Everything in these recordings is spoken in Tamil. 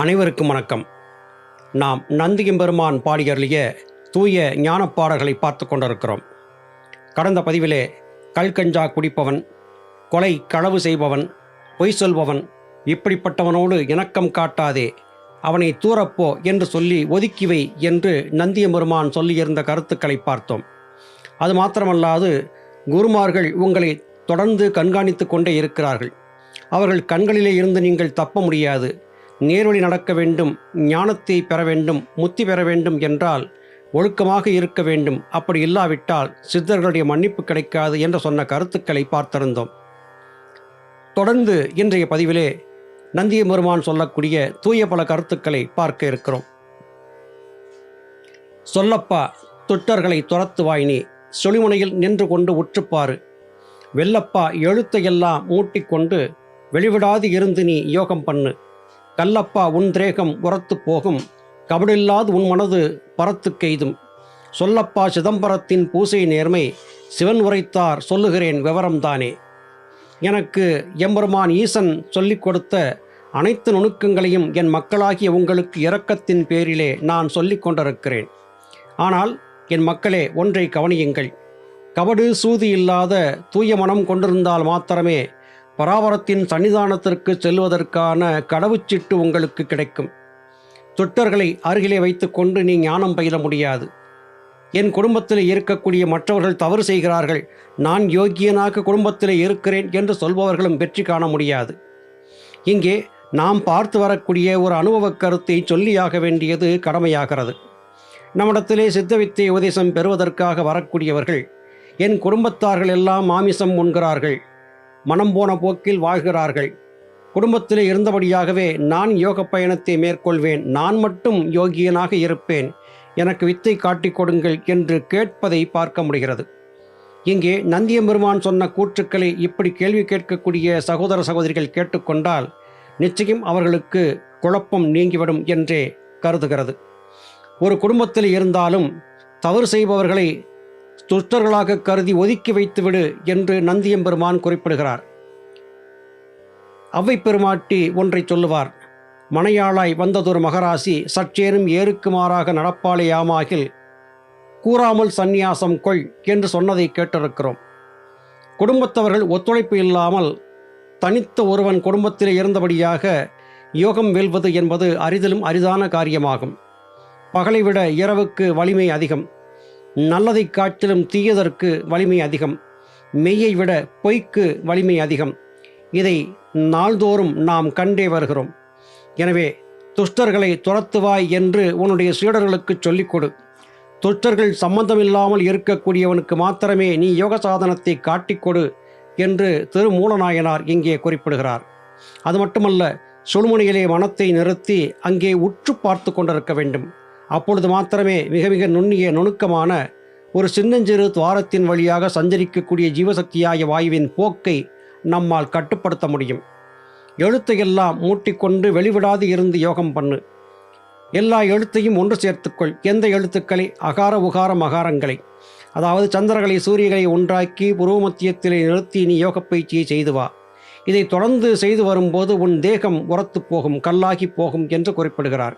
அனைவருக்கும் வணக்கம். நாம் நந்தியம்பெருமான் பாடியருளிய தூய ஞானப்பாடல்களை பார்த்து கொண்டிருக்கிறோம். கடந்த பதிவிலே கல்கஞ்சா குடிப்பவன், கொலை களவு செய்பவன், பொய் சொல்பவன், இப்படிப்பட்டவனோடு இணக்கம் காட்டாதே, அவனை தூரப்போ என்று சொல்லி ஒதுக்கிவை என்று நந்தியம்பெருமான் சொல்லியிருந்த கருத்துக்களை பார்த்தோம். அது மாத்திரமல்லாது குருமார்கள் உங்களை தொடர்ந்து கண்காணித்து கொண்டே இருக்கிறார்கள். அவர்கள் கண்களிலே இருந்து நீங்கள் தப்ப முடியாது. நேர்வழி நடக்க வேண்டும், ஞானத்தை பெற வேண்டும், முத்தி பெற வேண்டும் என்றால் ஒழுக்கமாக இருக்க வேண்டும். அப்படி இல்லாவிட்டால் சித்தர்களுடைய மன்னிப்பு கிடைக்காது என்று சொன்ன கருத்துக்களை பார்த்திருந்தோம். தொடர்ந்து இன்றைய பதிவிலே நந்தியம்பெருமான் சொல்லக்கூடிய தூய பல கருத்துக்களை பார்க்க இருக்கிறோம். சொல்லப்பா துட்டர்களை துரத்துவாய் நீ, சொலிமுனையில் நின்று கொண்டு உற்றுப்பாரு. வெள்ளப்பா எழுத்தையெல்லாம் மூட்டிக்கொண்டு வெளிவிடாது இருந்து நீ யோகம் பண்ணு. கல்லப்பா உன் திரேகம் உரத்து போகும், கபடில்லாது உன் மனது பரத்து கெய்தும். சொல்லப்பா சிதம்பரத்தின் பூசை நேர்மை, சிவன் உரைத்தார் சொல்லுகிறேன் விவரம்தானே. எனக்கு எம்பெருமான் ஈசன் சொல்லிக் கொடுத்த அனைத்து நுணுக்கங்களையும் என் மக்களாகிய உங்களுக்கு இரக்கத்தின் பேரிலே நான் சொல்லிக் கொண்டிருக்கிறேன். ஆனால் என் மக்களே, ஒன்றை கவனியுங்கள். கபடு சூது இல்லாத தூய மனம் கொண்டிருந்தால் மாத்திரமே பராபரத்தின் சன்னிதானத்திற்கு செல்வதற்கான கடவுச்சீட்டு உங்களுக்கு கிடைக்கும். துட்டர்களை அருகிலே வைத்து கொண்டு நீ ஞானம் பயில முடியாது. என் குடும்பத்தில் இருக்கக்கூடிய மற்றவர்கள் தவறு செய்கிறார்கள், நான் யோக்கியனாக குடும்பத்தில் இருக்கிறேன் என்று சொல்பவர்களும் வெற்றி காண முடியாது. இங்கே நாம் பார்த்து வரக்கூடிய ஒரு அனுபவ கருத்தை சொல்லியாக வேண்டியது கடமையாகிறது. நம்மிடத்திலே சித்தவித்தை உபதேசம் பெறுவதற்காக வரக்கூடியவர்கள் என் குடும்பத்தார்கள் எல்லாம் மாமிசம் உண்கிறார்கள், மனம் போன போக்கில் வாழ்கிறார்கள், குடும்பத்திலே இருந்தபடியாகவே நான் யோக பயணத்தை மேற்கொள்வேன், நான் மட்டும் யோகியனாக இருப்பேன், எனக்கு வித்தை காட்டிக் கொடுங்கள் என்று கேட்பதை பார்க்க முடிகிறது. இங்கே நந்தியம்பெருமான் சொன்ன கூற்றுக்களை இப்படி கேள்வி கேட்கக்கூடிய சகோதர சகோதரிகள் கேட்டுக்கொண்டால் நிச்சயம் அவர்களுக்கு குழப்பம் நீங்கிவிடும் என்றே கருதுகிறது. ஒரு குடும்பத்தில் இருந்தாலும் தவறு செய்பவர்களை துஷ்டர்களாக கருதி ஒதுக்கி வைத்துவிடு என்று நந்தியம்பெருமான் குறிப்பிடுகிறார். அவ்வை பெருமாட்டி ஒன்றை சொல்லுவார். மனையாளாய் வந்ததொரு மகராசி, சற்றேனும் ஏறுக்குமாறாக நடப்பாளே ஆமாகில் கூறாமல் சந்நியாசம் கொள் என்று சொன்னதை கேட்டிருக்கிறோம். குடும்பத்தவர்கள் ஒத்துழைப்பு இல்லாமல் தனித்த ஒருவன் குடும்பத்தில் இருந்தபடியாக யோகம் வெல்வது என்பது அரிதிலும் அரிதான காரியமாகும். பகலை விட இரவுக்கு வலிமை அதிகம், நல்லதை காட்டிலும் தீயதற்கு வலிமை அதிகம், மெய்யை விட பொய்க்கு வலிமை அதிகம். இதை நாள்தோறும் நாம் கண்டே வருகிறோம். எனவே துஷ்டர்களை துரத்துவாய் என்று உன்னுடைய சீடர்களுக்கு சொல்லிக் கொடு. துஷ்டர்கள் சம்பந்தமில்லாமல் இருக்கக்கூடியவனுக்கு மாத்திரமே நீ யோக சாதனத்தை காட்டிக்கொடு என்று திருமூலநாயனார் இங்கே குறிப்பிடுகிறார். அது மட்டுமல்ல, சுழுமுனையிலே மனத்தை நிறுத்தி அங்கே உற்று பார்த்து கொண்டிருக்க வேண்டும். அப்பொழுது மாத்திரமே மிக மிக நுண்ணிய நுணுக்கமான ஒரு சின்னஞ்சிறு துவாரத்தின் வழியாக சஞ்சரிக்கக்கூடிய ஜீவசக்தியாய வாயுவின் போக்கை நம்மால் கட்டுப்படுத்த முடியும். எழுத்தையெல்லாம் மூட்டிக்கொண்டு வெளிவிடாது இருந்து யோகம் பண்ணு. எல்லா எழுத்தையும் ஒன்று சேர்த்துக்கொள். எந்த எழுத்துக்களை? அகார உகார மகாரங்களை, அதாவது சந்திரகளை சூரியகளை ஒன்றாக்கி புருவமத்தியத்திலே நிறுத்தி நீ யோக பயிற்சியை செய்து வா. இதை தொடர்ந்து செய்து வரும்போது உன் தேகம் உரத்து போகும், கல்லாகி போகும் என்று குறிப்பிடுகிறார்.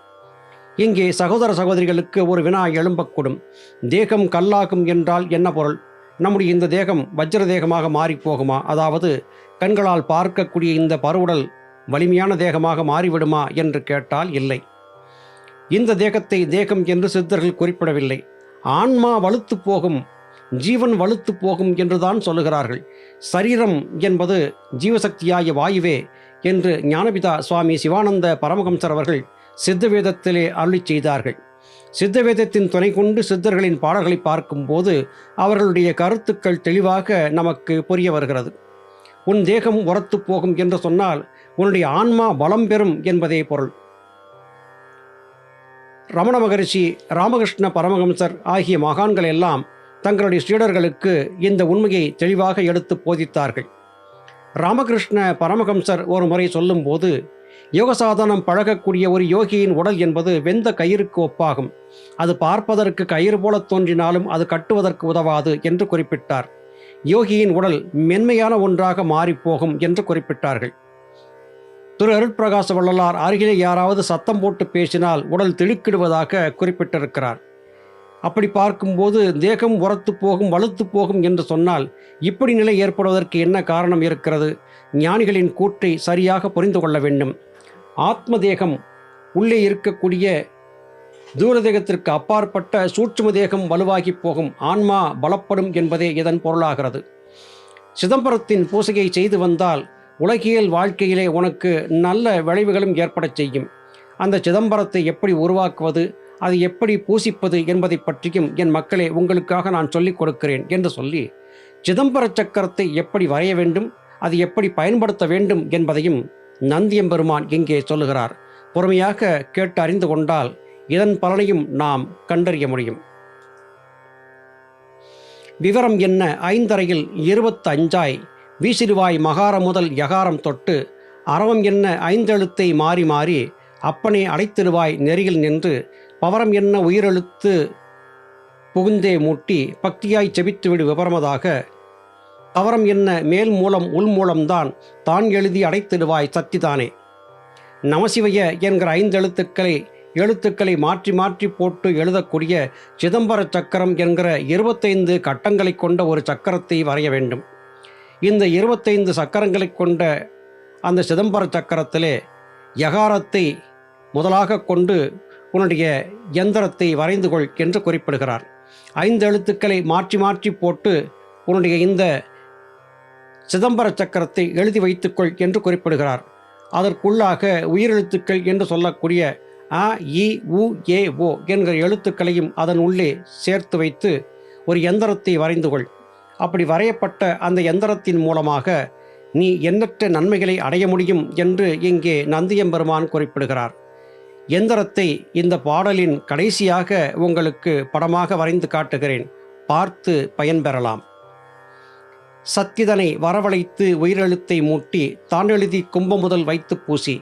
இங்கே சகோதர சகோதரிகளுக்கு ஒரு வினா எழும்பக்கூடும். தேகம் கல்லாகும் என்றால் என்ன பொருள்? நம்முடைய இந்த தேகம் வஜ்ர தேகமாக மாறிப்போகுமா? அதாவது கண்களால் பார்க்கக்கூடிய இந்த பருவுடல் வலிமையான தேகமாக மாறிவிடுமா என்று கேட்டால் இல்லை. இந்த தேகத்தை தேகம் என்று சித்தர்கள் குறிப்பிடவில்லை. ஆன்மா வலுத்து போகும், ஜீவன் வலுத்து போகும் என்றுதான் சொல்லுகிறார்கள். சரீரம் என்பது ஜீவசக்தியாய வாயுவே என்று ஞானபிதா சுவாமி சிவானந்த பரமஹம்சர் அவர்கள் சித்தவேதத்திலே அருளி செய்தார்கள். சித்தவேதத்தின் துணை கொண்டு சித்தர்களின் பாடல்களை பார்க்கும்போது அவர்களுடைய கருத்துக்கள் தெளிவாக நமக்கு புரிய வருகிறது. உன் தேகம் உரத்து போகும் என்று சொன்னால் உன்னுடைய ஆன்மா பலம் பெறும் என்பதே பொருள். ரமண மகரிஷி, ராமகிருஷ்ண பரமஹம்சர் ஆகிய மகான்கள் எல்லாம் தங்களுடைய சீடர்களுக்கு இந்த உண்மையை தெளிவாக எடுத்து போதித்தார்கள். ராமகிருஷ்ண பரமஹம்சர் ஒரு முறை சொல்லும்போது, யோகசாதனம் பழகக்கூடிய ஒரு யோகியின் உடல் என்பது வெந்த கயிறுக்கு ஒப்பாகும். அது பார்ப்பதற்கு கயிறு போல தோன்றினாலும் அது கட்டுவதற்கு உதவாது என்று குறிப்பிட்டார். யோகியின் உடல் மென்மையான ஒன்றாக மாறிப்போகும் என்று குறிப்பிட்டார்கள். திரு அருட்பிரகாச வள்ளலார் அருகிலே யாராவது சத்தம் போட்டு பேசினால் உடல் திடுக்கிடுவதாக குறிப்பிட்டிருக்கிறார். அப்படி பார்க்கும்போது தேகம் உரத்து போகும், வலுத்து போகும் என்று சொன்னால் இப்படி நிலை ஏற்படுவதற்கு என்ன காரணம் இருக்கிறது? ஞானிகளின் கூற்றை சரியாக புரிந்து கொள்ள வேண்டும். ஆத்ம தேகம் உள்ளே இருக்கக்கூடிய தூரதேகத்திற்கு அப்பாற்பட்ட சூட்சும தேகம் வலுவாகி போகும், ஆன்மா பலப்படும் என்பதே இதன் பொருளாகிறது. சிதம்பரத்தின் பூசையை செய்து வந்தால் உலகியல் வாழ்க்கையிலே உனக்கு நல்ல விளைவுகளும் ஏற்படச் செய்யும். அந்த சிதம்பரத்தை எப்படி உருவாக்குவது, அதை எப்படி பூசிப்பது என்பதை பற்றியும் என் மக்களே உங்களுக்காக நான் சொல்லிக் கொடுக்கிறேன் என்று சொல்லி, சிதம்பர சக்கரத்தை எப்படி வரைய வேண்டும், அது எப்படி பயன்படுத்த வேண்டும் என்பதையும் நந்தியம்பெருமான் இங்கே சொல்லுகிறார். பொறுமையாக கேட்டு அறிந்து கொண்டால் இதன் பலனையும் நாம் கண்டறிய முடியும். விவரம் என்ன? ஐந்தரையில் 25 வீசிடுவாய் மகாரம் முதல் யகாரம் தொட்டு, அரவம் என்ன ஐந்தெழுத்தை மாறி மாறி அப்பனே அடைத்திடுவாய் நெறியில் நின்று, பவரம் என்ன உயிரெழுத்து புகுந்தே மூட்டி பக்தியாய் செபித்துவிடு விபரமதாக, தவறம் என்ன மேல் மூலம் உள் மூலம்தான் தான் எழுதி அடைத்திடுவாய் சக்திதானே. நமசிவய என்கிற 5 எழுத்துக்களை மாற்றி மாற்றி போட்டு எழுதக்கூடிய சிதம்பர சக்கரம் என்கிற 25 கட்டங்களை கொண்ட ஒரு சக்கரத்தை வரைய வேண்டும். இந்த 25 சக்கரங்களை கொண்ட அந்த சிதம்பர சக்கரத்திலே யகாரத்தை முதலாக கொண்டு உன்னுடைய யந்திரத்தை வரைந்து கொள் என்று குறிப்பிடுகிறார். 5 எழுத்துக்களை மாற்றி மாற்றி போட்டு உன்னுடைய இந்த சிதம்பர சக்கரத்தை எழுதி வைத்துக்கொள் என்று குறிப்பிடுகிறார். அதற்குள்ளாக உயிரெழுத்துக்கள் என்று சொல்லக்கூடிய அ, இ, உ, ஏ, ஓ என்கிற எழுத்துக்களையும் அதன் உள்ளே சேர்த்து வைத்து ஒரு யந்திரத்தை வரைந்து கொள். அப்படி வரையப்பட்ட அந்த யந்திரத்தின் மூலமாக நீ எண்ணற்ற நன்மைகளை அடைய முடியும் என்று இங்கே நந்தியம்பெருமான் குறிப்பிடுகிறார். எந்திரத்தை இந்த பாடலின் கடைசியாக உங்களுக்கு படமாக வரைந்து காட்டுகிறேன், பார்த்து பயன்பெறலாம். சத்திதனை வரவழைத்து உயிரெழுத்தை மூட்டி தான் எழுதி கும்பம் முதல் வைத்து பூசி,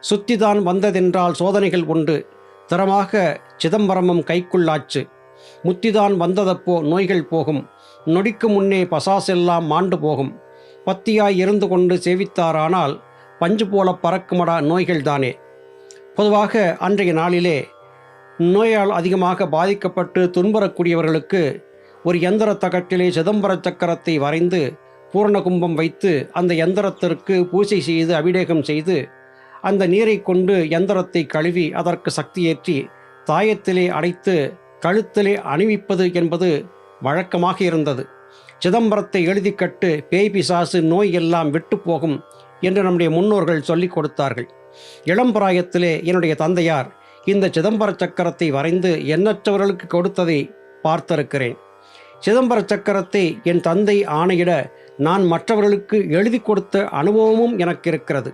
சுத்திதான் வந்ததென்றால் சோதனைகள் உண்டு, திறமாக சிதம்பரமும் கைக்குள்ளாச்சு, முத்திதான் வந்ததப்போ நோய்கள் போகும், நொடிக்கு முன்னே பசாசெல்லாம் மாண்டு போகும், பத்தியாய் இருந்து கொண்டு சேவித்தாரானால் பஞ்சு போல பறக்குமடா நோய்கள்தானே. பொதுவாக அன்றைய நாளிலே நோயால் அதிகமாக பாதிக்கப்பட்டு துன்புறக்கூடியவர்களுக்கு ஒரு யந்திர தகட்டிலே சிதம்பர சக்கரத்தை வரைந்து பூரண கும்பம் வைத்து அந்த யந்திரத்திற்கு பூஜை செய்து அபிஷேகம் செய்து அந்த நீரை கொண்டு யந்திரத்தை கழுவி அதற்கு சக்தியேற்றி தாயத்திலே அடைத்து கழுத்திலே அணிவிப்பது என்பது வழக்கமாக இருந்தது. சிதம்பரத்தை எழுதி கட்டு, பேய் பிசாசு நோய் எல்லாம் விட்டு போகும் என்று நம்முடைய முன்னோர்கள் சொல்லிக் கொடுத்தார்கள். இளம்பிராயத்திலே என்னுடைய தந்தையார் இந்த சிதம்பர சக்கரத்தை வரைந்து எண்ணற்றவர்களுக்கு கொடுத்ததை பார்த்திருக்கிறேன். சிதம்பர சக்கரத்தை என் தந்தை ஆணையிட நான் மற்றவர்களுக்கு எழுதி கொடுத்த அனுபவமும் எனக்கு இருக்கிறது.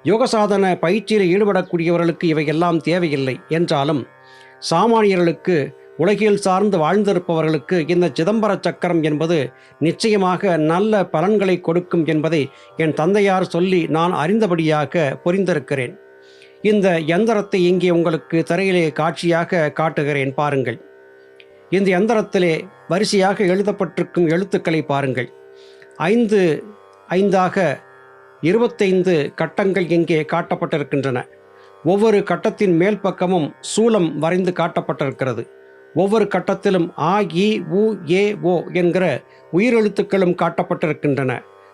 யோகசாதன பயிற்சியில் ஈடுபடக்கூடியவர்களுக்கு இவையெல்லாம் தேவையில்லை என்றாலும் சாமானியர்களுக்கு, உலகில் சார்ந்து வாழ்ந்திருப்பவர்களுக்கு இந்த சிதம்பர சக்கரம் என்பது நிச்சயமாக நல்ல பலன்களை கொடுக்கும் என்பதை என் தந்தையார் சொல்லி நான் அறிந்தபடியாக புரிந்திருக்கிறேன். இந்த யந்திரத்தை இங்கே உங்களுக்கு திரையிலே காட்சியாக காட்டுகிறேன், பாருங்கள். இந்த யந்திரத்திலே வரிசையாக எழுதப்பட்டிருக்கும் எழுத்துக்களை பாருங்கள். 5 5ஆக 25 கட்டங்கள் இங்கே காட்டப்பட்டிருக்கின்றன. ஒவ்வொரு கட்டத்தின் மேல் பக்கமும் சூலம் வரைந்து காட்டப்பட்டிருக்கிறது. ஒவ்வொரு கட்டத்திலும் ஆ, இ, உ, ஏ, ஓ என்கிற உயிரெழுத்துக்களும் காட்டப்பட்டிருக்கின்றன.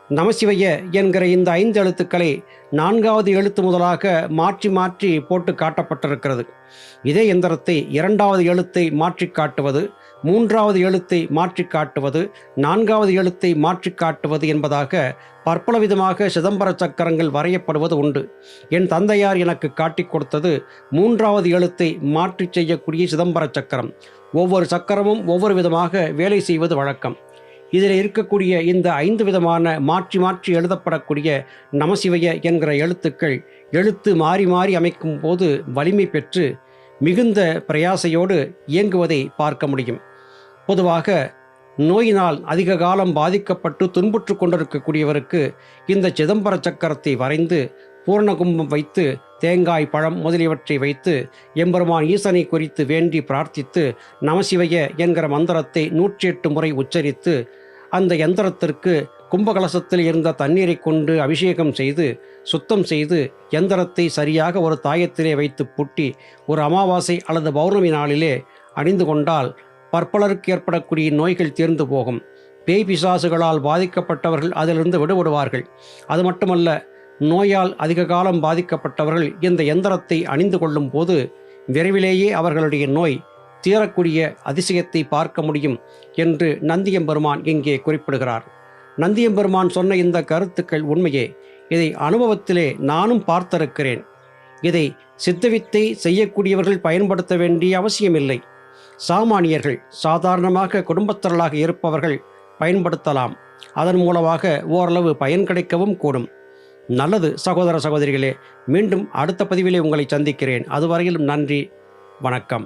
நமசிவய என்கிற இந்த 5 எழுத்துக்களை 4வது எழுத்து முதலாக மாற்றி மாற்றி போட்டு காட்டப்பட்டிருக்கிறது. இதே எந்திரத்தை 2வது எழுத்தை மாற்றி காட்டுவது, 3வது எழுத்தை மாற்றி காட்டுவது, 4வது எழுத்தை மாற்றி காட்டுவது என்பதாக பற்பல விதமாக சிதம்பர சக்கரங்கள் வரையப்படுவது உண்டு. என் தந்தையார் எனக்கு காட்டி கொடுத்தது 3வது எழுத்தை மாற்றி செய்யக்கூடிய சிதம்பர சக்கரம். ஒவ்வொரு சக்கரமும் ஒவ்வொரு விதமாக வேலை செய்வது வழக்கம். இதில் இருக்கக்கூடிய இந்த 5 விதமான மாற்றி மாற்றி எழுதப்படக்கூடிய நமசிவய என்கிற எழுத்துக்கள் எழுத்து மாறி மாறி அமைக்கும் போது வலிமை பெற்று மிகுந்த பிரயாசையோடு இயங்குவதை பார்க்க முடியும். பொதுவாக நோயினால் அதிக காலம் பாதிக்கப்பட்டு துன்புற்று கொண்டிருக்கக்கூடியவருக்கு இந்த சிதம்பர சக்கரத்தை வரைந்து பூரண கும்பம் வைத்து தேங்காய், பழம் முதலியவற்றை வைத்து எம்பெருமான் ஈசனை குறித்து வேண்டி பிரார்த்தித்து நமசிவய என்கிற மந்திரத்தை 108 முறை உச்சரித்து அந்த யந்திரத்திற்கு கும்பகலசத்தில் இருந்த தண்ணீரை கொண்டு அபிஷேகம் செய்து சுத்தம் செய்து எந்திரத்தை சரியாக ஒரு தாயத்திலே வைத்து பூட்டி ஒரு அமாவாசை அல்லது பௌர்ணமி நாளிலே அணிந்து கொண்டால் பற்பலருக்கு ஏற்படக்கூடிய நோய்கள் தீர்ந்து போகும். பேய் பிசாசுகளால் பாதிக்கப்பட்டவர்கள் அதிலிருந்து விடுபடுவார்கள். அது மட்டுமல்ல, நோயால் அதிக காலம் பாதிக்கப்பட்டவர்கள் இந்த எந்திரத்தை அணிந்து கொள்ளும் போது விரைவிலேயே அவர்களுடைய நோய் தீரக்கூடிய அதிசயத்தை பார்க்க முடியும் என்று நந்தியம்பெருமான் இங்கே குறிப்பிடுகிறார். நந்தியம்பெருமான் சொன்ன இந்த கருத்துக்கள் உண்மையே. இதை அனுபவத்திலே நானும் பார்த்திருக்கிறேன். இதை சித்தவித்தை செய்யக்கூடியவர்கள் பயன்படுத்த வேண்டிய அவசியமில்லை. சாமானியர்கள், சாதாரணமாக குடும்பத்தினராக இருப்பவர்கள் பயன்படுத்தலாம். அதன் மூலமாக ஓரளவு பயன் கிடைக்கவும் கூடும். நல்லது சகோதர சகோதரிகளே, மீண்டும் அடுத்த பதிவிலே உங்களை சந்திக்கிறேன். அதுவரையிலும் நன்றி, வணக்கம்.